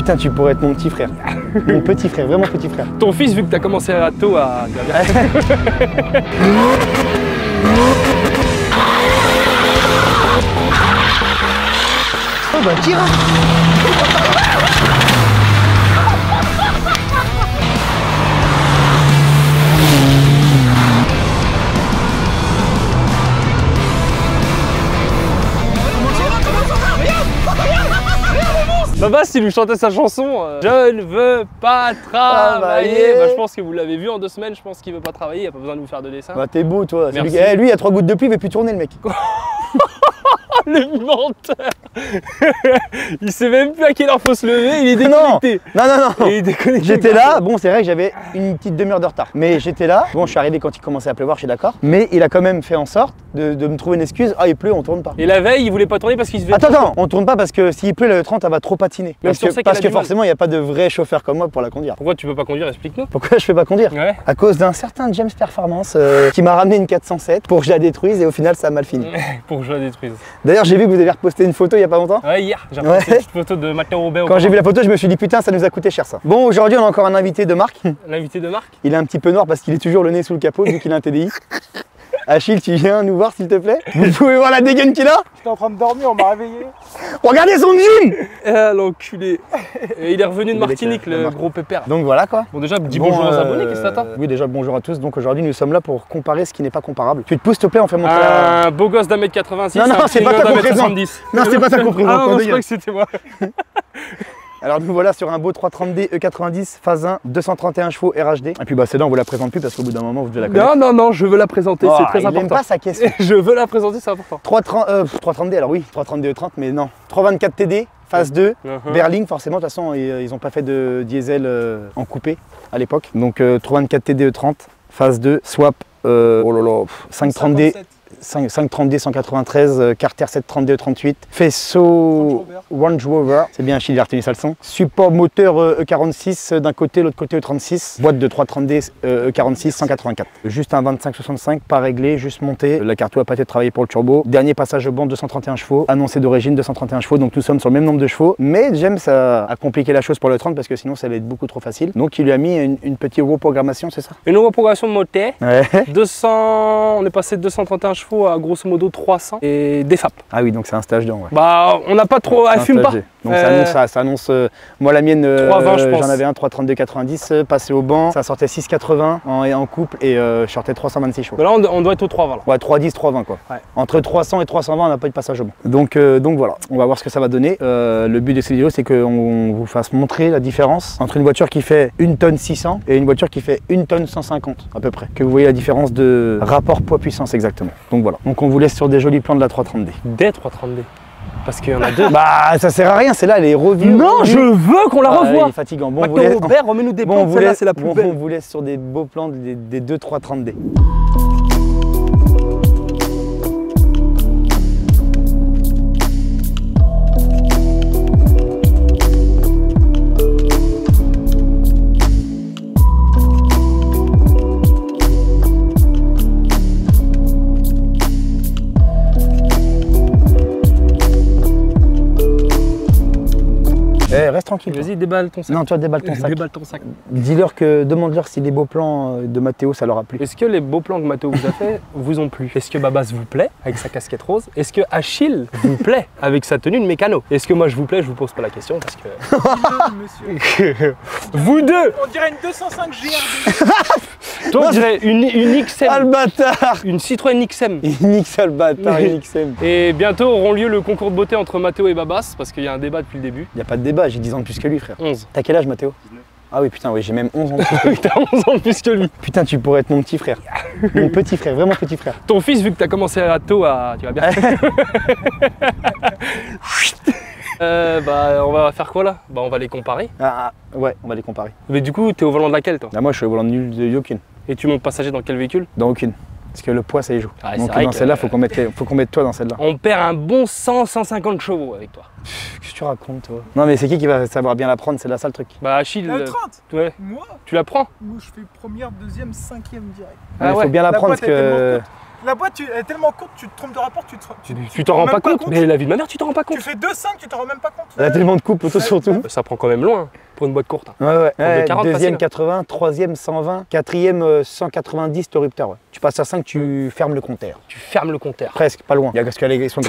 Putain, tu pourrais être mon petit frère. Mon petit frère, vraiment petit frère. Ton fils, vu que t'as commencé à tôt à... Oh bah tire. Babas, il lui chantait sa chanson Je ne veux pas travailler. Bah, je pense que vous l'avez vu en 2 semaines, je pense qu'il veut pas travailler, il a pas besoin de vous faire de dessin. Bah t'es beau toi. Merci. Lui, il y a 3 gouttes de pluie, il veut plus tourner le mec. Le menteur. Il sait même plus à quelle heure faut se lever, il est déconnecté. Non. Il est déconnecté. J'étais là, bon c'est vrai que j'avais une petite demi-heure de retard. Mais j'étais là, bon je suis arrivé quand il commençait à pleuvoir, je suis d'accord. Mais il a quand même fait en sorte de me trouver une excuse. Ah il pleut, on tourne pas. Et la veille, il voulait pas tourner parce qu'il se fait... Attends, on tourne pas parce que s'il pleut le 30, elle va trop patiner. Parce que forcément il n'y a pas de vrai chauffeur comme moi pour la conduire. Pourquoi tu peux pas conduire? Explique-nous. Pourquoi je fais pas conduire? Ouais. À cause d'un certain James Performance qui m'a ramené une 407 pour que je la détruise et au final ça a mal fini. Pour que je la détruise. D'ailleurs j'ai vu que vous avez reposté une photo il y a pas longtemps. Ouais, hier, j'ai reposté une petite photo de Matteo Robert. Quand j'ai vu la photo, je me suis dit putain, ça nous a coûté cher ça. Bon, aujourd'hui, on a encore un invité de marque. L'invité de Marc. Il est un petit peu noir parce qu'il est toujours le nez sous le capot vu qu'il a un TDI. Achille, tu viens nous voir s'il te plaît? Vous pouvez voir la dégaine qu'il a? J'étais en train de dormir, on m'a réveillé. Regardez son jean! Ah, l'enculé. Et il est revenu de Martinique, le Marc. gros pépère. Donc voilà quoi. Bon, déjà, dis bonjour aux abonnés, qu'est-ce que t'attends? Oui, déjà bonjour à tous. Donc aujourd'hui, nous sommes là pour comparer ce qui n'est pas comparable. Tu te pousses, s'il te plaît, on fait montrer la... Un beau gosse d'1m86. Non, c'est pas ta comparaison. Non, c'est pas ta comparaison. Ah non, je crois que c'était moi. Alors nous voilà sur un beau 330D E90 phase 1, 231 chevaux RHD. Et puis bah celle-là on vous la présente plus parce qu'au bout d'un moment vous devez la connaître. Non, je veux la présenter, c'est très important. Il aime pas sa question. Je veux la présenter, c'est important. 330D, alors oui, 330D E30, mais non. 324 TD, phase 2, Berling forcément, de toute façon ils n'ont pas fait de diesel en coupé à l'époque. Donc 324 TD E30, phase 2, swap, 530D. 530D 193, Carter 730D 38, faisceau Range Rover, c'est bien Achille, il a retenu ça le son. Support moteur E46 d'un côté, l'autre côté E36, boîte de 330D E46 184. Juste un 25-65, pas réglé, juste monté. La carto a pas été travaillée pour le turbo. Dernier passage de bande 231 chevaux, annoncé d'origine 231 chevaux, donc nous sommes sur le même nombre de chevaux. Mais James a compliqué la chose pour le 30 parce que sinon ça allait être beaucoup trop facile. Donc il lui a mis une petite reprogrammation, c'est ça? Une reprogrammation de moteur. Ouais. 200, on est passé de 231 chevaux à grosso modo 300 et des FAP. Ah oui, donc c'est un stage d'un, ouais. Bah, on n'a pas trop, elle fume pas. Donc ça annonce, moi la mienne, 320 je pense. J'en avais un 332 90, passé au banc, ça sortait 680 en couple et je sortais 326 chevaux. Bah là on doit être au 320 là. Ouais, 310, 320 quoi. Ouais. Entre 300 et 320 on n'a pas eu de passage au banc. Donc voilà, on va voir ce que ça va donner. Le but de cette vidéo c'est qu'on vous fasse montrer la différence entre une voiture qui fait 1 tonne 600 et une voiture qui fait 1 tonne 150 à peu près. Que vous voyez la différence de rapport poids-puissance exactement. Donc voilà, donc on vous laisse sur des jolis plans de la 330D. Des 330D. Parce qu'il y en a deux. Bah ça sert à rien, c'est là, elle est revue. Non, je veux qu'on la revoie. Il est fatigant. Bon, Matteo Robert, remets-nous des plans, celle-là c'est la plus belle. On vous laisse sur des beaux plans des deux 330D. Reste tranquille. Vas-y, déballe ton sac. Non, toi déballe ton sac. Déballe ton sac. Dis-leur que, demande-leur si les beaux plans de Matteo ça leur a plu. Est-ce que les beaux plans que Matteo vous a fait vous ont plu? Est-ce que Babas vous plaît avec sa casquette rose? Est-ce que Achille vous plaît avec sa tenue de mécano? Est-ce que moi je vous plais? Je vous pose pas la question parce que... Monsieur. Vous deux! On dirait une 205 GRD. Toi, on dirait une XM. Ah le bâtard! Une Citroën XM. Une XL bâtard, une XM. Et bientôt auront lieu le concours de beauté entre Matteo et Babas parce qu'il y a un débat depuis le début. Y a pas de débat, j'ai 10 ans de plus que lui frère. 11. T'as quel âge Matteo? 19. Ah oui putain, oui, j'ai même 11 ans de plus que lui. T'as 11 ans de plus que lui. Putain, tu pourrais être mon petit frère. Mon petit frère, vraiment petit frère. Ton fils, vu que t'as commencé à tôt à... Tu vas bien. Bah on va faire quoi là? Bah on va les comparer. Ouais, on va les comparer. Mais du coup, t'es au volant de laquelle toi? Là, moi je suis au volant de aucune. Et tu montes passager dans quel véhicule? Dans aucune. Parce que le poids ça y joue. Ah, donc vrai dans que, celle-là, faut qu'on mette toi dans celle-là. On perd un bon 100-150 chevaux avec toi. Qu'est-ce que tu racontes toi? Non mais c'est qui va savoir bien la prendre, c'est là ça le truc. Bah Achille, La 30. ouais. Moi, Tu la prends? moi je fais première, deuxième, cinquième direct. Il faut bien la prendre parce que... La boîte, elle est tellement courte, tu te trompes de rapport, Tu t'en rends pas compte, mais la vie de ma mère, tu t'en rends pas compte. Tu fais 2,5, tu t'en rends même pas compte. Elle a tellement de coupe, auto surtout. Ça prend quand même loin pour une boîte courte. Ouais. facile. Deuxième 80, troisième 120, quatrième 190 le rupteur. Ouais. Tu passes à 5, tu fermes le compteur. Tu fermes le compteur. Presque, pas loin. Parce qu'elles sont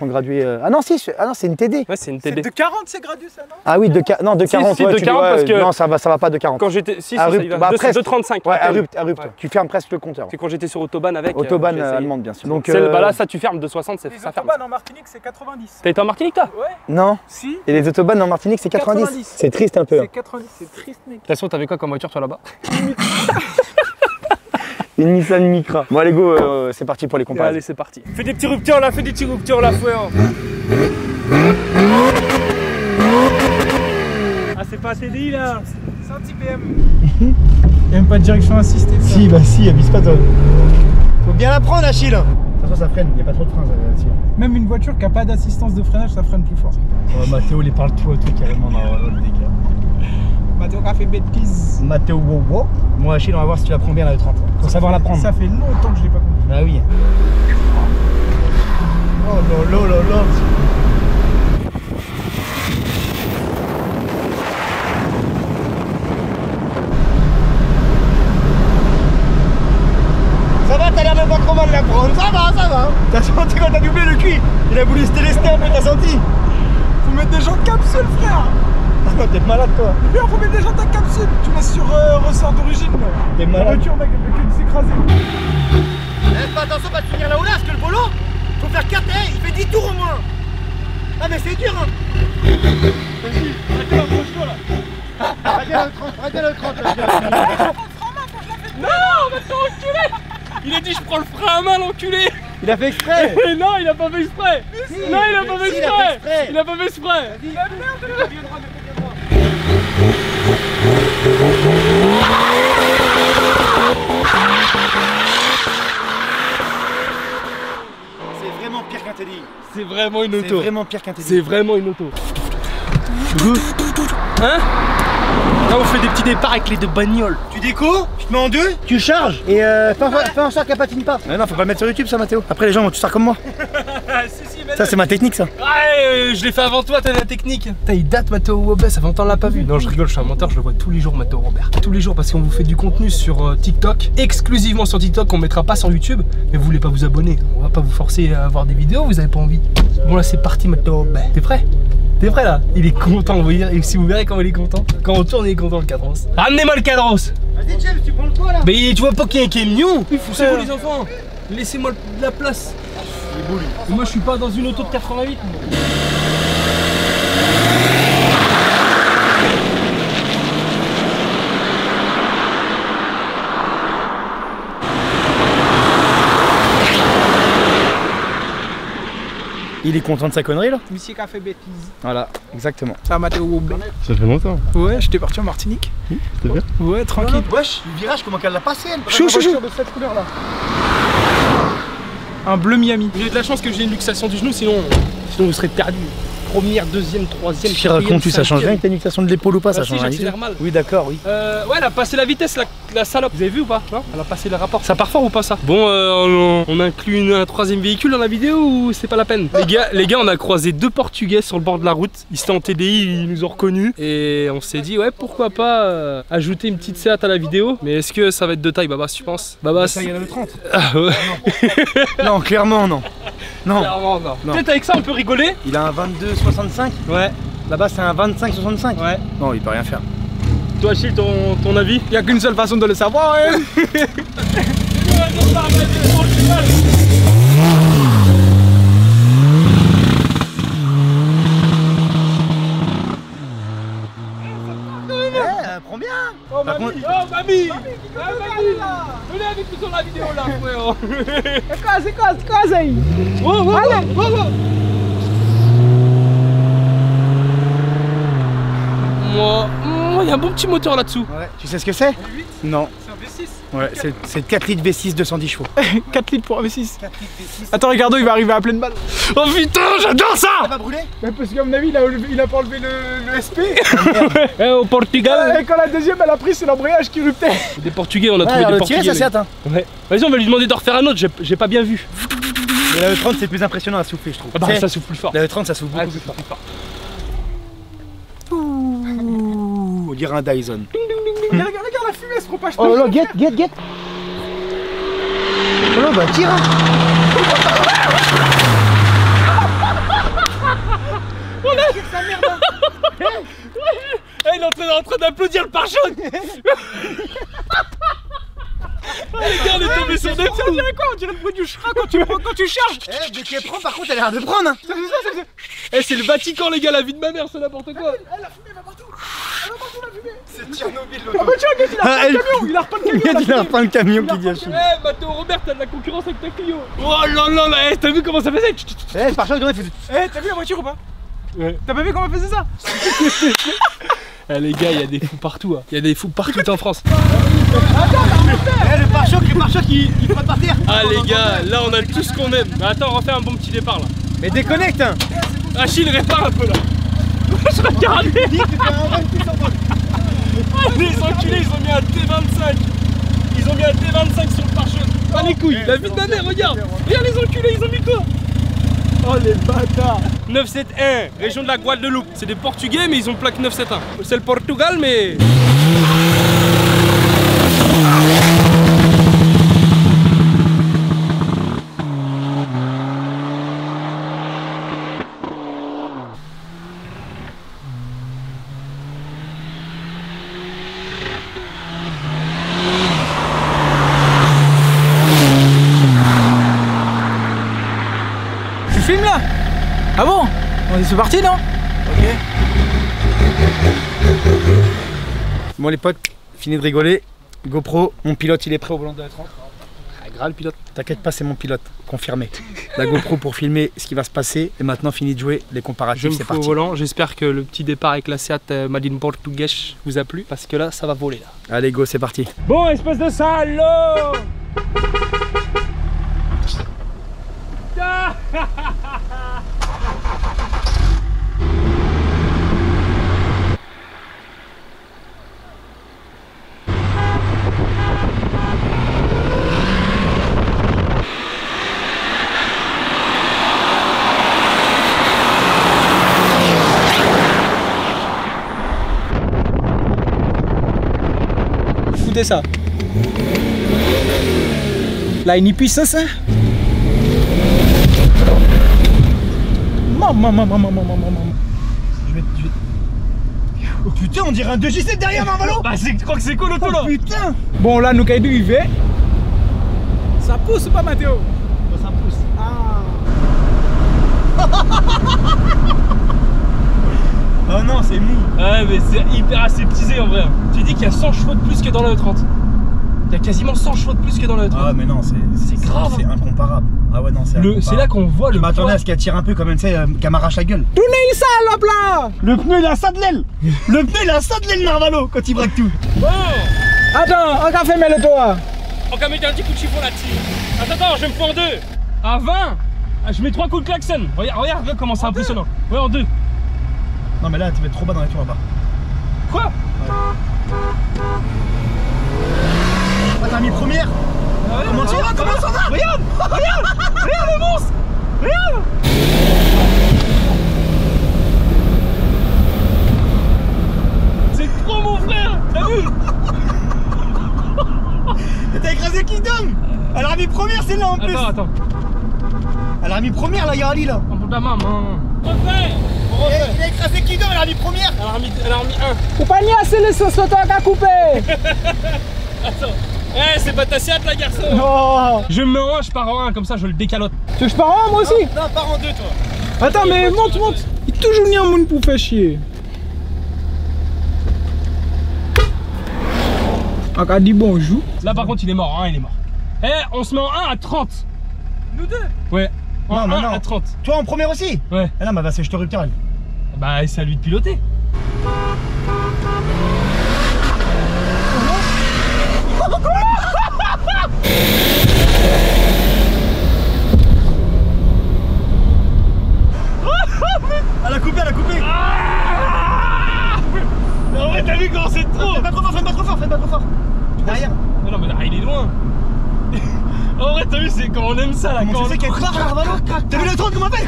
graduées. Ah non, si, c'est une TD. Ouais, c'est une C'est TD. de 40, c'est gradué ça, non? Ah oui, de 40. Si, Ouais, de 40 parce que. Non, ça va pas de 40. Quand j'étais. Si, À ça Rupt, y va. bah, C'est presque. 2,35. Ouais, à TD. Rupt. Ouais. Tu fermes presque le compteur. C'est quand j'étais sur Autobahn avec. Autobahn j'ai essayé. allemande, bien sûr. Donc, Bah là, ça, tu fermes 2,60, Les ça ferme. autobahns en Martinique, c'est 90. T'as été en Martinique, toi? Ouais. non. Si. Et les autobahns en Martinique, c'est 90. 90. C'est triste un peu. C'est 90, c'est triste, mec. De toute façon, t'avais quoi comme voiture, toi, là-bas? Une Nissan Micra. Bon, allez, go, c'est parti pour les comparaisons. Allez, c'est parti. Fais des petits ruptures là, frère. Ah, c'est pas un TDI là. C'est un petit BM. Il n'y a même pas de direction assistée. Si, abuse pas toi. Faut bien la prendre, Achille. De toute façon, ça freine, il n'y a pas trop de freins là-dessus. Même une voiture qui n'a pas d'assistance de freinage, ça freine plus fort. Mathéo, il parle tout carrément dans le dégât. Mathéo qui a fait bêtise. Mathéo, wow. Moi, Achille, on va voir si tu la prends bien la E30. Faut savoir la prendre. Ça fait longtemps que je l'ai pas compris. Bah oui. Oh là là là là. Ça va, t'as l'air de pas trop mal la prendre. Ça va. T'as senti quand t'as doublé le cul. Il a voulu se délester un peu, t'as senti. Faut mettre des jantes capsule, frère. Ah non, t'es malade toi. Bien, faut mettre des jantes à capsule. Tu mets sur ressort d'origine. T'es La malade. voiture, mec, elle fait que s'écraser. Fais attention pas de finir là-haut là, parce que le polo, faut faire 4 il fait 10 tours au moins. Ah mais c'est dur hein. Vas-y, approche-toi là. Arrêtez le 30 là. Non, va t'enculer. Il a dit je prends le frein à main, l'enculé. Il a fait exprès. Non, il a pas fait exprès. Non, il a pas fait exprès. Il a pas fait exprès. C'est vraiment pire qu'un TDI. C'est vraiment une C'est auto. vraiment pire qu'un TDI. C'est vraiment une auto. Hein? Là on fait des petits départs avec les deux bagnoles. Tu déco, tu te mets en deux, tu charges et fais en sorte qu'elle patine pas. Mais non, faut pas le mettre sur YouTube ça, Mathéo. Après les gens vont tout faire comme moi. Ça c'est ma technique ça. Ouais, je l'ai fait avant toi, t'as la technique. Putain, il date Mathéo Robert, ça fait longtemps on l'a pas vu. Non, je rigole, je suis un menteur, je le vois tous les jours Mathéo Robert. Tous les jours parce qu'on vous fait du contenu sur TikTok, exclusivement sur TikTok, on mettra pas sur YouTube. Mais vous voulez pas vous abonner, on va pas vous forcer à avoir des vidéos, vous avez pas envie. Bon là c'est parti Mathéo Robert. T'es prêt? T'es prêt là? Il est content, vous voyez, et si vous verrez comment il est content. Quand on tourne, il est content le cadros. Ramenez-moi le cadros. Vas-y James, tu prends le toit là. Mais tu vois pas qu'il est mignon. C'est vous les enfants. Laissez-moi de la place. Et moi je suis pas dans une auto de 88. Il est content de sa connerie là. Monsieur qui a fait bêtise. Voilà, exactement. Ça, Mathéo Robert. Ça fait longtemps. Ouais, j'étais parti en Martinique. C'était bien. Ouais, tranquille. Wesh, le virage comment qu'elle l'a passé elle. Chou. De cette couleur là. Un bleu Miami. J'ai de la chance que j'ai une luxation du genou, sinon vous serez perdu. Première, deuxième, troisième. Qui raconte-tu, ça change rien que ta nuxation de l'épaule ou pas, ça change rien. J'accélère mal. Oui d'accord, oui. Ouais, elle a passé la vitesse, la salope. Vous avez vu ou pas? Non, elle a passé le rapport. Ça part fort ou pas ça? Bon, on inclut un troisième véhicule dans la vidéo ou c'est pas la peine? Les gars, on a croisé deux Portugais sur le bord de la route. Ils étaient en TDI, ils nous ont reconnus. Et on s'est dit, ouais, pourquoi pas ajouter une petite Seat à la vidéo. Mais est-ce que ça va être de taille, Babas, tu penses? Babas? Ça y a le 30. Ah ouais. Non, clairement non. Non. Clairement, non. Non. Peut-être avec ça, on peut rigoler. Il a un 22,65. Ouais. Là-bas c'est un 25,65. Ouais. Non, il peut rien faire. Toi, Achille, ton avis? Il n'y a qu'une seule façon de le savoir, hein. Prends bien. Oh, Par mamie. contre- Oh, mamie! Venez avec nous sur la vidéo là, frère! C'est quoi, ça? Moi, il y a un bon petit moteur là-dessous. Ouais. Tu sais ce que c'est? Non. C'est un V6. V6. Ouais, c'est 4 litres V6 210 chevaux. 4 litres pour un V6. 4 litres V6. Attends, Ricardo, il va arriver à pleine balle. Oh putain, j'adore ça. Ça va brûler? Mais parce qu'à mon avis, il a pas enlevé le SP. Eh, au Portugal. Et quand la deuxième elle a pris, c'est l'embrayage qui ruptait. Des Portugais, on a trouvé Ouais, des le Portugais. tirer, ça c'est atteint. Ouais. Vas-y, on va lui demander d'en refaire un autre, j'ai pas bien vu. Mais la E30 c'est plus impressionnant à souffler, je trouve. Ah bah Tu sais, ça souffle plus fort. La E30 ça souffle Ah, beaucoup ça plus souffle fort. plus fort. On dirait un Dyson. Regarde la fumée, elle se propage pas. Oh là, guette. Oh là, bah tire. Eh, il est en train d'applaudir le pare-choc. Ah, les gars, on est tombé sur des fous. On dirait quoi? On dirait le bruit du chat quand tu charges. Eh, dès qu'elle prend, par contre, elle a l'air de prendre. Hein. Eh, c'est le Vatican, les gars, la vie de ma mère, c'est n'importe quoi. Eh, la fumée va partout. Elle va partout, la fumée. C'est Tchernobyl Ah bah tiens, il a repeint le camion. Il a repeint le camion. Il a repeint le camion qui dit à Chine. Eh, Matteo Robert, t'as de la concurrence avec ta Clio. Oh là là là, eh, t'as vu comment ça faisait? Eh, le pare-choc, il fait. Eh, t'as vu la voiture ou pas? Ouais. T'as pas vu comment elle faisait ça? Eh les gars, il y a des fous partout. Hein. Il y a des fous partout en France. Eh, le pare-choc, il faut partir. Ah les gars, là on a tout ce qu'on aime. Mais attends, on refait un bon petit départ là. Mais déconnecte. Hein. Achille répare un peu là. Je regarde. Ah, les enculés, ils ont mis un T25. Ils ont mis un T25 sur le pare-choc. Pas les couilles. La vie de ma mère, regarde. Regarde les enculés, ils ont mis quoi? Oh les bâtards. 971, région de la Guadeloupe. C'est des Portugais mais ils ont plaque 971. C'est le Portugal mais... Tu filmes là? Ah bon? C'est parti non? Ok. Bon les potes, fini de rigoler. GoPro, mon pilote il est prêt au volant de la 30. Ah, gras le pilote. T'inquiète pas, c'est mon pilote, confirmé. La GoPro pour filmer ce qui va se passer. Et maintenant fini de jouer les Je comparatifs, me c'est fous au parti. volant. J'espère que le petit départ avec la Seat Madine Português vous a plu. Parce que là, ça va voler là. Allez go, c'est parti. Bon, espèce de salaud! Écoutez ça. Là, une puissance. Hein? Maman. Oh putain, on dirait un 2J7 derrière Marvalo. Bah, tu crois que c'est quoi l'auto là? Putain. Bon, là, nous Kaidou, il fait. Ça pousse ou pas, Mathéo? Ça pousse. Oh non, c'est mou. Ouais, mais c'est hyper aseptisé en vrai. Tu dis qu'il y a 100 chevaux de plus que dans la E30. Il y a quasiment 100 chevaux de plus que dans la E30. Ah mais non, c'est grave. C'est incomparable. Ah ouais non, c'est incomparable. C'est là qu'on voit le Je m'attendais poids. à ce qu'elle tire un peu comme elle, tu sais, qu'elle m'arrache la gueule. Tournez ça, là, là. Le pneu il a ça de l'aile. Le pneu il a ça de l'aile Marvalo quand il braque tout. Bon, Attends, on va faire le toit. on va mettre un petit coup de chiffon là-dessus. Attends, je me fous en deux. À 20, je mets 3 coups de klaxon. Regarde comment c'est impressionnant. Ouais, en deux. Non mais là tu vas être trop bas dans la tour là-bas. Quoi? Ah t'as mis première. Comment ça va? Comment ça va? Regarde le monstre. Regarde. C'est trop mon frère. T'as vu? T'as écrasé Kingdom. Elle a mis première celle-là en plus. Attends. Elle a mis première là, y'a Ali là. On pour ta maman. Refais. Il a écrasé Kingdom, elle a mis première. Elle a remis un. Faut pas nier assez les sauces à couper. Attends. Eh, c'est pas ta Seat là, garçon. Oh. Je me mets en 1, je pars en 1, comme ça je le décalote. Tu veux que je pars en moi aussi? Non, pars en deux toi. Attends, mais monte. Il est toujours mis un monde pour faire chier. On a dit bonjour. Là par contre il est mort, il est mort. Eh, on se met en 1 à 30. Nous deux? Ouais. En Non, 1 non. à 30. Toi en première aussi? Ouais. Ah non, mais va c'est je te rupture elle. Bah c'est à lui de piloter. vu comment c'est trop? Fais pas trop fort, fais pas trop fort, fais pas trop fort. Derrière. Non, mais il est loin. En vrai, t'as vu, c'est quand on aime ça là. Quand tu sais qu'elle part, Arvalo. T'as vu le 30 comment elle fait?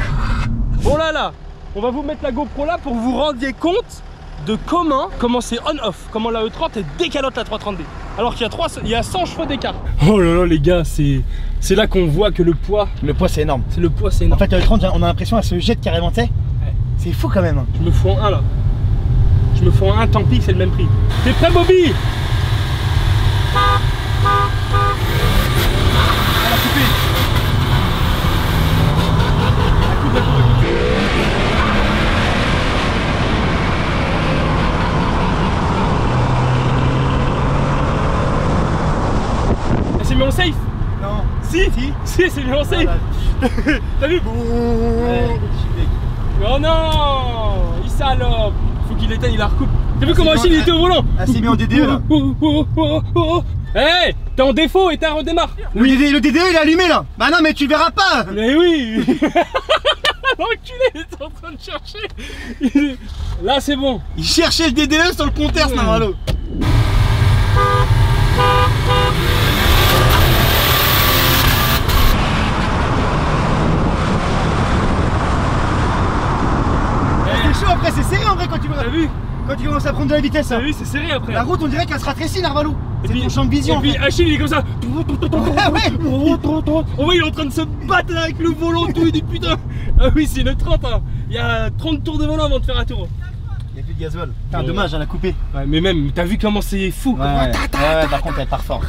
Bon là, on va vous mettre la GoPro là pour que vous rendiez compte de comment c'est on-off, comment la E30 est décalote la 330D. Alors qu'il y a 100 chevaux d'écart. Oh là là les gars, c'est là qu'on voit que le poids c'est énorme. C'est le poids, c'est énorme. En fait, la E30, on a l'impression qu'elle se jette carrément, tu sais. Ouais. C'est fou quand même. Je me fous en 1 là. Je me fous en 1, tant pis, c'est le même prix. T'es prêt, Bobby? C'est mis en safe? Non. Si, c'est mis en safe. T'as vu? Ouais. Oh non, il salope. Faut qu'il éteigne, il la recoupe. T'as vu comment Achille était au volant? Ah, c'est mis en DDE là. Hey, t'es en défaut et t'as un redémarre. Oui, le DDE il est allumé là. Bah non, mais tu le verras pas. Mais oui. L'enculé, il est en train de chercher. Là, c'est bon. Il cherchait le DDE sur le compteur, ce Narvalo. C'est chaud après, c'est serré en vrai quand tu vois. T'as vu? Quand tu commences à prendre de la vitesse. T'as vu, c'est serré après. La route, on dirait qu'elle se rétrécit, Narvalo. C'est ton champ de vision. Et puis Achille, il est comme ça. Ouais. On voit, il est en train de se battre là avec le volant tout. Il dit putain. Ah oui, c'est une 30. Hein. Il y a 30 tours de volant avant de faire un tour. Il n'y a plus de gasoil. Putain, dommage, elle a coupé. Ouais, mais même, t'as vu comment c'est fou. Ouais, par contre, elle part fort.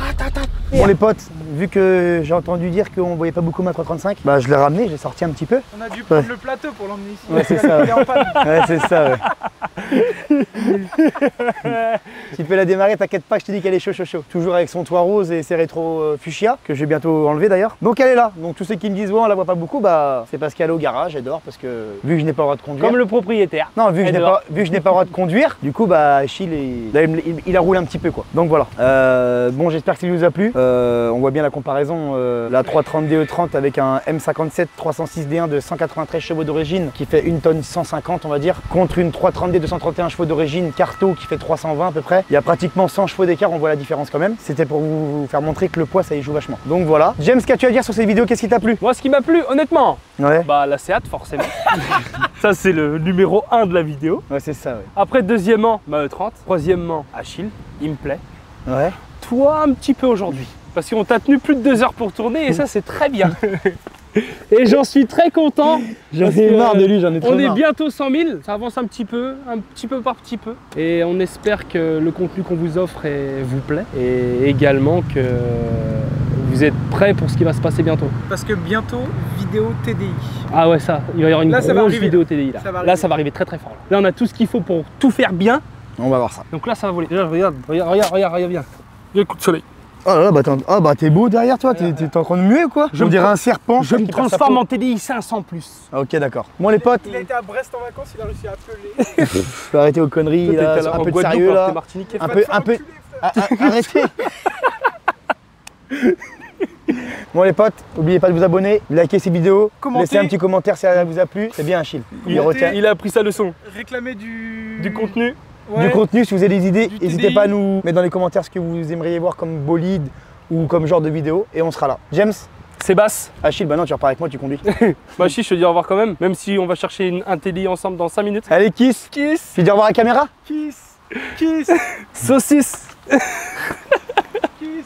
Bon, les potes, vu que j'ai entendu dire qu'on voyait pas beaucoup ma 335, bah je l'ai ramené, je l'ai sorti un petit peu. On a dû prendre le plateau pour l'emmener ici. Ouais, c'est ça. Ouais, c'est ça, ouais. Tu peux la démarrer, t'inquiète pas, je te dis qu'elle est chaud. Toujours avec son toit rose et ses rétro fuchsia, que je vais bientôt enlever d'ailleurs. Donc elle est là. Donc tous ceux qui me disent, ouais, on la voit pas beaucoup, bah c'est parce qu'elle est au garage, elle dort, parce que vu que je n'ai pas le droit de conduire. Comme le propriétaire. Non, vu que je n'ai pas le droit de conduire, du coup, bah Achille, il a roulé un petit peu quoi. Donc voilà. Bon, j'espère que ça vous a plu. On voit bien la comparaison, la 330D E30 avec un M57 306D1 de 193 chevaux d'origine qui fait 1 tonne 150 on va dire, contre une 330D 231 chevaux d'origine Carto qui fait 320 à peu près. Il y a pratiquement 100 chevaux d'écart, on voit la différence quand même. C'était pour vous faire montrer que le poids ça y joue vachement. Donc voilà. James, qu'as-tu à dire sur cette vidéo? Qu'est-ce qui t'a plu? Moi, ce qui m'a plu, honnêtement, ouais. Bah la Seat forcément. Ça c'est le numéro 1 de la vidéo. Ouais, c'est ça, ouais. Après, deuxièmement, ma E30. Troisièmement, Achille, il me plaît. Ouais. Toi, un petit peu aujourd'hui. Parce qu'on t'a tenu plus de 2 heures pour tourner et ça, c'est très bien. Et j'en suis très content. J'en ai marre de lui, j'en ai trop marre. On est bientôt 100 000, ça avance un petit peu par petit peu. Et on espère que le contenu qu'on vous offre vous plaît. Et également que vous êtes prêts pour ce qui va se passer bientôt. Parce que bientôt, vidéo TDI. Ah ouais, ça, il va y avoir une grosse vidéo TDI là. Là, ça va arriver très fort. Là, on a tout ce qu'il faut pour tout faire bien. On va voir ça. Donc là, ça va voler. Regarde bien. Il y a le coup de soleil. Oh là là, bah t'es beau derrière toi, t'es en train de muer ou quoi? Je dirais un serpent. Je me transforme en TDI 500 plus. Ah, ok, d'accord. Bon les potes. Il a été à Brest en vacances, il a réussi à peler. Faut arrêter aux conneries là, un peu de sérieux là. Un peu. Arrêtez. Bon les potes, n'oubliez pas de vous abonner, liker ces vidéos, laissez un petit commentaire si ça vous a plu. C'est bien Achille. Il a appris sa leçon. Réclamer du contenu. Ouais. Du contenu, si vous avez des idées, n'hésitez pas à nous mettre dans les commentaires ce que vous aimeriez voir comme bolide ou comme genre de vidéo et on sera là. James, Sébastien, Achille, bah non, tu repars avec moi, tu conduis. Bah Achille, je te dis au revoir quand même si on va chercher un TDI ensemble dans 5 minutes. Allez, kiss. Tu dis au revoir à la caméra. Kiss. Saucisse. Kiss.